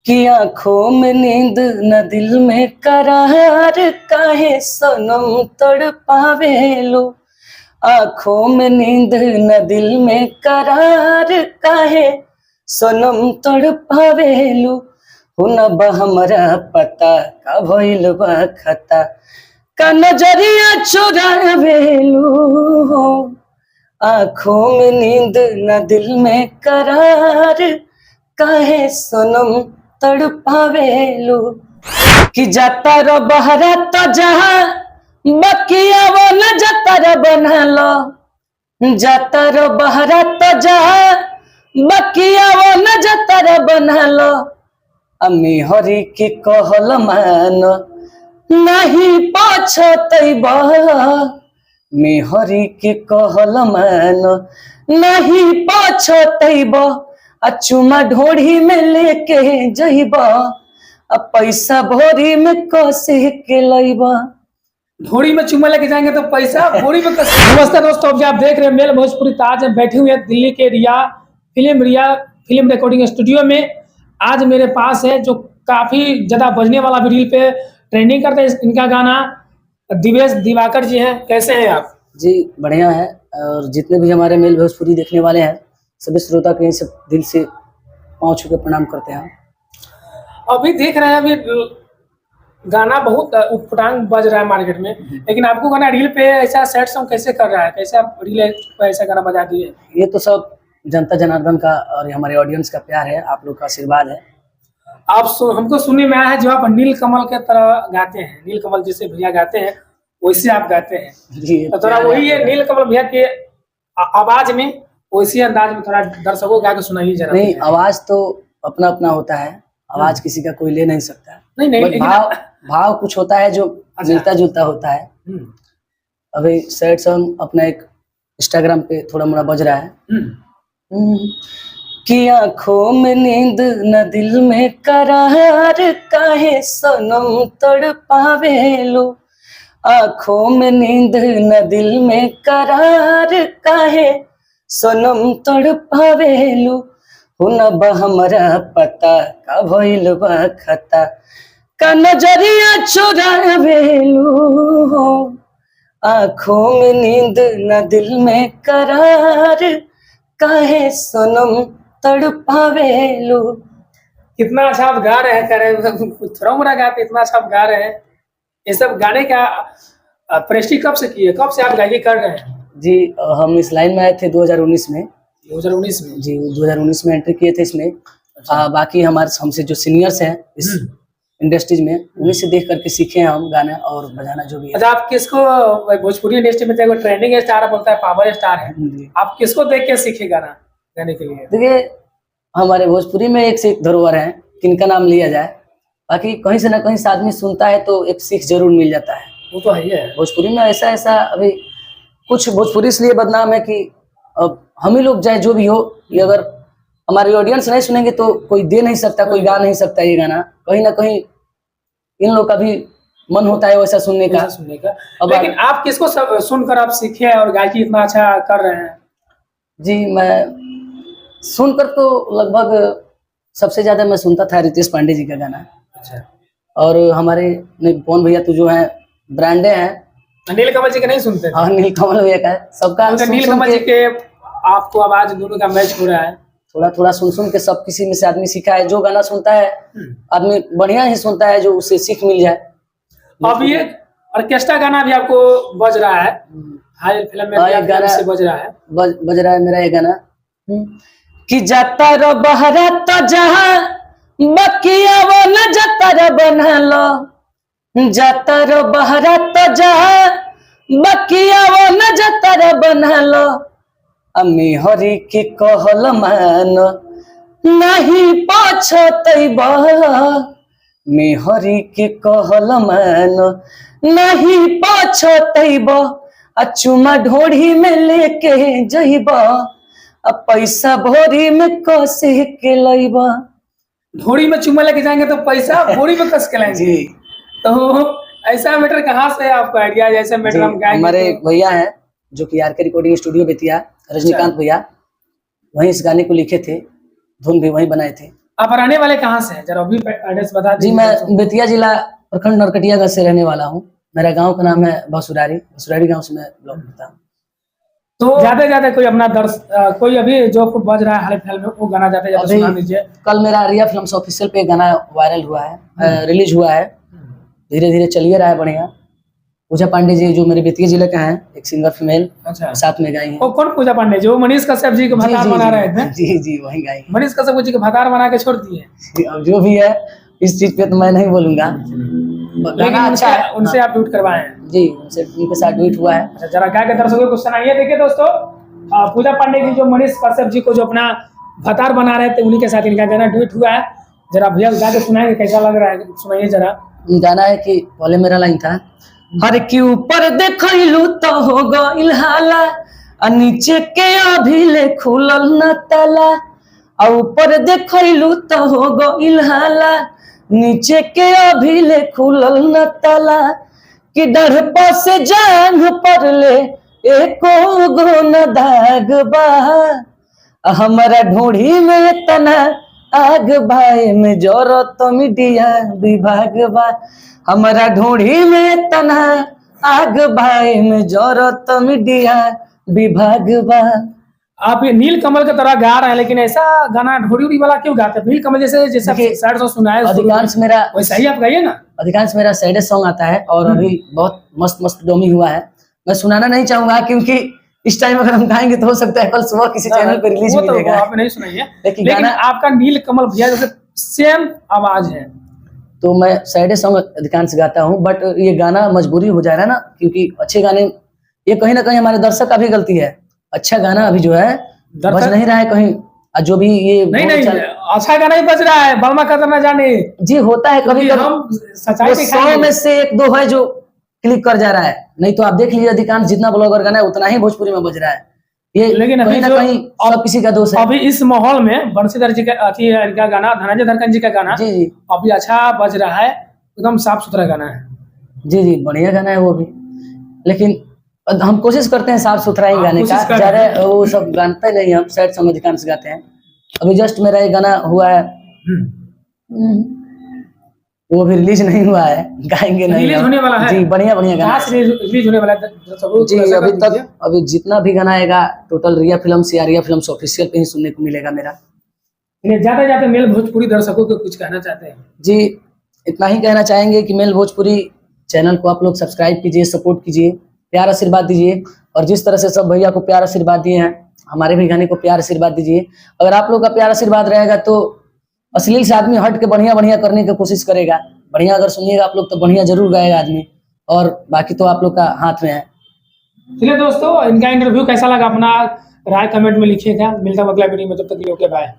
कि आंखों में नींद न दिल में करार, काहे सनम तड़पावेलो। आंखों में नींद न दिल में करार, काहे सनम तड़पावेलो। हो न बा हमरा पता का भइल बा खता, का नजरिया चुरावेलो। आंखों में नींद न दिल में करार, काहे सनम तड़पावेलो। कि जाता रो बहरा तो जहा बकिया वो न जतर बनलो। जाता रो बहरा तो जहा बकिया वो न जतर बनलो। अम्मी हरी की कहल मान नहीं पछतैबा। मेहरी के कहल मान नहीं पछतैबा। आ चुमा ढोढ़ी में लेके जइबा, आ पैसा भोरी में कसे के लइबा। ढोड़ी में चुम्मा लेके जाएंगे तो पैसा भोड़ी में कस। नमस्ते दोस्तों, अभी आप देख रहे हैं मेल भोजपुरी ताज में बैठे हुए हैं दिल्ली के रिया फिल्म रिकॉर्डिंग स्टूडियो में। आज मेरे पास है जो काफी ज्यादा बजने वाला भी रील पे ट्रेंडिंग करते हैं इनका गाना, दिवेश दिवाकर जी हैं। कैसे हैं आप? जी बढ़िया है। और जितने भी हमारे मेल भोजपुरी देखने वाले हैं सभी श्रोता के सब दिल से पाँव छू के प्रणाम करते हैं। अभी देख रहे हैं, अभी गाना बहुत उटपटांग बज रहा है मार्केट में, लेकिन आपको गाना रील पे ऐसा सैड सॉन्ग कैसे कर रहा है? कैसे आप रील पे ऐसा गाना बजा दिए? ये तो सब जनता जनार्दन का और हमारे ऑडियंस का प्यार है, आप लोग का आशीर्वाद है। हमको सुनने में आया है जो आप नील कमल के तरह गाते हैं, नील कमल जैसे भैया गाते हैं वैसे आप गाते हैं। जी तो थोड़ा वही है नील कमल भैया के आवाज में वैसी अंदाज में थोड़ा दर्शकों गा के सुनाइए जरा। नहीं, आवाज तो अपना अपना होता है, आवाज किसी का कोई ले नहीं सकता। नहीं, भाव कुछ होता है जो मिलता जुलता होता है। अभी सैड सॉन्ग अपना एक इंस्टाग्राम पे थोड़ा मोड़ा बज रहा है कि आंखों में नींद न दिल में करार, काहे सनम तड़पावेलो। आंखों में नींद न दिल में करार, काहे सनम तड़पावेलो। हो न बा हमरा पता का भइल बा खता, का नजरिया चुरावेलो। आंखों में नींद न दिल में करार, काहे सनम तड़पावेलो। कितना अच्छा आप गा रहे हैं, कह रहे हैं थोड़ा मोड़ा गाते, इतना अच्छा आप गा रहे हैं। ये सब गाने का प्रैक्टिस कब से किए, कब से आप गायकी कर रहे हैं? जी हम इस लाइन में आए थे 2019 में। 2019 में? जी 2019 में एंट्री किए थे इसमें। अच्छा। बाकी हमारे हमसे जो सीनियर्स हैं इस इंडस्ट्रीज में, उन्हीं से देख करके सीखे हैं हम गाना और बजाना जो भी है। अच्छा, आप किसको भोजपुरी इंडस्ट्री में देखो ट्रेंडिंग स्टार बोलता है, पावर स्टार है, आप किसको देख के सीखे गाना गाने के लिए? देखिए हमारे भोजपुरी में एक से एक धरोहर है, किनका नाम लिया जाए। बाकी कहीं से ना कहीं से आदमी सुनता है तो एक सीख जरूर मिल जाता है। वो तो है ही है। भोजपुरी में ऐसा अभी कुछ भोजपुरी इसलिए बदनाम है कि अब हम ही लोग चाहे जो भी हो, ये अगर हमारी ऑडियंस नहीं सुनेंगे तो कोई दे नहीं सकता, कोई गा नहीं सकता ये गाना। कहीं ना कहीं इन लोग का भी मन होता है वैसा सुनने का। अब लेकिन आप किसको सुनकर आप सीखे और गायकी इतना अच्छा कर रहे हैं? जी मैं सुनकर तो लगभग सबसे ज्यादा मैं सुनता था रितेश पांडे जी का गाना। अच्छा। और हमारे पवन भैया तो जो है ब्रांडे हैं। नील कमल जी के नहीं सुनते? हाँ, नील कमल भैया का सबका नील कमल जी के आपको आवाज दोनों का मैच हो रहा है। थोड़ा सुन के सब किसी में से आदमी सीखा है। जो गाना सुनता है आदमी बढ़िया ही सुनता है, जो उससे सीख मिल जाए। अब ये ऑर्केस्ट्रा गाना भी आपको बज रहा है, हाल फिल्म में एक गाना से बज रहा है। बज रहा है मेरा ये गाना कि जाता रो बहरा तो जहा बकिया वो न जतर बनलो। जाता रो बहरा तो जहा बकिया वो न जतर बनलो। अम्मी हरी की कहल मान नहीं पछतैबा। मेहरी के कहल मान नहीं पछतैबा। आ चुमा ढोढ़ी में लेके जइबा, आ पैसा भोरी में कसे के लइबा। ढोड़ी में चुमा लेके जाएंगे तो पैसा भोरी में कस के लाएंगे। तो ऐसा मैटर कहाँ से आपको आइडिया? जैसे मैटर हम गाएंगे, हमारे भैया हैं जो कि RK recording studio Bettiah, Rajinikanth भैया, वहीं इस गाने को लिखे थे, धुन भी वहीं बनाए थे। आप रहने वाले कहाँ से हैं, जरा अभी एड्रेस बता जी, दीजिए। मैं बेतिया जिला प्रखंड नरकटियागंज से रहने वाला हूँ। मेरा गांव का नाम है बसुरारी गांव से मैं बिलोंग करता हूँ। तो ज्यादा कोई अपना कोई अभी जो आपको बज रहा है हाल फिलहाल में, वो गाना ज्यादा अभी सुना दीजिए। कल मेरा रिया फिल्म्स ऑफिशियल पे गाना वायरल हुआ है, रिलीज हुआ है, धीरे धीरे चलिए रहा है बढ़िया। पूजा पांडे जी जो मेरे बेतिया जिले का है, एक सिंगर फीमेल, अच्छा, साथ में गाई है। वो कौन पूजा पांडे जो मनीष कश्यप जी के भतार बना रहे थे? जी वही गाई है। मनीष कश्यप जी के भतार बना के छोड़ दिए। अब जो भी है इस चीज पे तो मैं नहीं बोलूंगा, लेकिन गाना अच्छा है। उनसे आप ट्वीट करवाए हैं? जी, उनके साथ ट्वीट हुआ है। अच्छा, जरा गा के दर्शकों को सुनाइए। देखिए दोस्तों, पूजा पांडे जी जो मनीष कश्यप जी को जो अपना भतार बना रहे थे, उन्हीं के साथ इनका गाना ट्वीट हुआ है। जरा भैया गा के सुनाएंगे, कैसा लग रहा है, सुनाइए जरा। गाना है कि पहले मेरा लाइन था, हर के ऊपर देखलू तो हो गइल हाला, आ नीचे के अभी ले खुलल न ताला, आ ऊपर देखलू तो हो गइल हाला, नीचे के अभी ले खुलल न ताला, कि डरपा से जांग पर ले एको गो न दाग बा, हमारा ढूंढी में तना आग भाई में जरूरत मीडिया विभाग बा, हमारा ढूंढी में तना आग भाई में जरूरत मीडिया विभाग बा। आप ये नील कमल की तरह गा रहे हैं, लेकिन ऐसा गाना ढोड़ी उड़ी वाला क्यों गाते हैं? नील कमल जैसे जैसे देखिए, सैड सॉन्ग सुना है अधिकांश मेरा वैसा ही आप गाइए ना। अधिकांश मेरा सैड सॉन्ग आता है, और अभी बहुत मस्त मस्त डोमी हुआ है। मैं सुनाना नहीं चाहूंगा क्योंकि इस टाइम अगर हम गाएंगे तो हो सकता है कल सुबह किसी चैनल पे रिलीज मिलेगा। आप नहीं सुनाइए, लेकिन लेकिन आपका नील कमल भैया जैसे सेम आवाज है। तो मैं सैड सॉन्ग अधिकांश गाता हूँ, बट ये गाना मजबूरी हो जा रहा है ना, क्योंकि अच्छे गाने, ये कहीं ना कहीं हमारे दर्शक का भी गलती है। अच्छा गाना अभी जो है बज नहीं रहा है कहीं, जो भी ये नहीं अच्छा गाना ही बज रहा है, बलमा कदर ना जाने जी होता है कभी कभी, हम सच्चाई 100 में से 1-2 है जो क्लिक कर जा रहा है, नहीं तो आप देख लीजिए अधिकांश जितना ब्लॉगर गाना है उतना ही भोजपुरी में बज रहा है। ये लेकिन कहीं ना कहीं सब किसी का दोष है। अभी इस माहौल में बंशीधर जी का इनका गाना, धनंजय धड़कन जी का गाना जी अभी अच्छा बज रहा है, एकदम साफ सुथरा गाना है। जी बढ़िया गाना है वो भी, लेकिन हम कोशिश करते हैं साफ सुथरा ही गाने का, ज्यादा वो सब गाते नहीं, हम सैड सॉन्ग अधिकांश गाते हैं। अभी जस्ट मेरा एक गाना हुआ है, वो भी रिलीज नहीं हुआ है, गाएंगे नहीं, रिलीज होने वाला है जी, बढ़िया गाना रिलीज होने वाला है जी। अभी तक अभी जितना भी गाना आएगा टोटल रिया फिल्म्स या रिया फिल्म्स ऑफिशियल पे ही सुनने को मिलेगा मेरा। ज्यादा मेल भोजपुरी दर्शकों को कुछ कहना चाहते हैं? जी, इतना ही कहना चाहेंगे कि मेल भोजपुरी चैनल को आप लोग सब्सक्राइब कीजिए, सपोर्ट कीजिए, प्यार आशीर्वाद दीजिए, और जिस तरह से सब भैया को प्यार आशीर्वाद दिए हैं, हमारे भी गाने को प्यार आशीर्वाद दीजिए। अगर आप लोग का प्यार आशीर्वाद रहेगा तो अश्लील से आदमी हट के बढ़िया करने की कोशिश करेगा। बढ़िया अगर सुनिएगा आप लोग तो बढ़िया जरूर गाएगा आदमी, और बाकी तो आप लोग का हाथ में है। चलिए दोस्तों, इनका इंटरव्यू कैसा लगा अपना राय कमेंट में लिखिएगा। मिलता हूं अगला वीडियो में, तब तक के लिए ओके बाय।